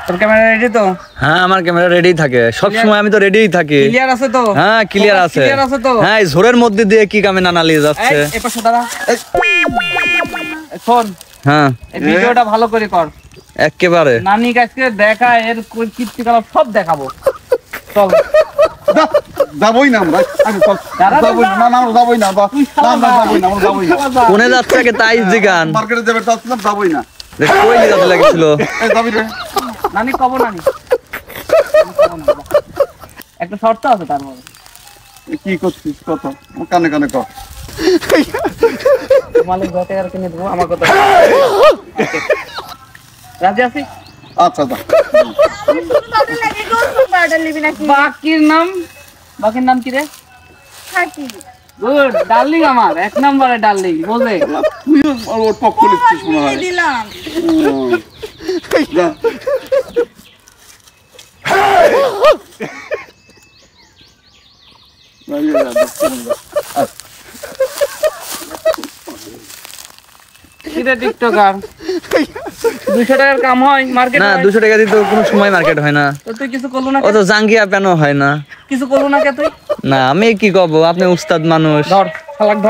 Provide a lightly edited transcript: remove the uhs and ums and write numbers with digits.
তোর camera ready তো? হ্যাঁ আমার ক্যামেরা রেডি থাকে সব সময়, আমি তো রেডিই থাকি। ক্লিয়ার আছে তো? হ্যাঁ ক্লিয়ার আছে। ক্লিয়ার আছে তো? হ্যাঁ এই ঝোরের মধ্যে দিয়ে কি কামে না নালিয়ে যাচ্ছে। এই পাশে দাঁড়া। শোন, হ্যাঁ এই ভিডিওটা ভালো করে কর একেবারে। নানি কাছে দেখা, এর কীর্তিকলাপ সব দেখাবো। চল যাবই না আমরা, আগে চল। যাবই না, না আমরা যাবই না, যাবই না, আমরা যাবই না। কোনে যাচ্ছে আগে তাই জিগান। মার্কেটে যাবে তাছিলাম, যাবই না। দেখ কই লিগাতে লাগছিল। এই যাবি রে। নানি কব নানি। একটা শর্ত আছে তার মধ্যে। কি করছিস কত? কানে কানে কর। মালিক ঘটে আর কিনে দেবো আমার কথা। রাজি আছি? আচ্ছা যা। বাকির নাম কি রে? গুড ডার্লিং, আমার এক নম্বরে ডার্লিং, বোঝে। তুই ওর পক্ষ নিচ্ছিস মনে হয়। যা। কিরে টিকটকার, 200 টাকার কাম হয় মার্কেট? না 200 টাকা দিয়ে তো কোনো সময় মার্কেট হয় না। তো তুই কিছু করলো না? ও তো জাঙ্গিয়া পেনো হয় না। কিছু করলো না কে তুই? না আমি কি কব, আপনি উস্তাদ মানুষ। ধর শালাক ধর।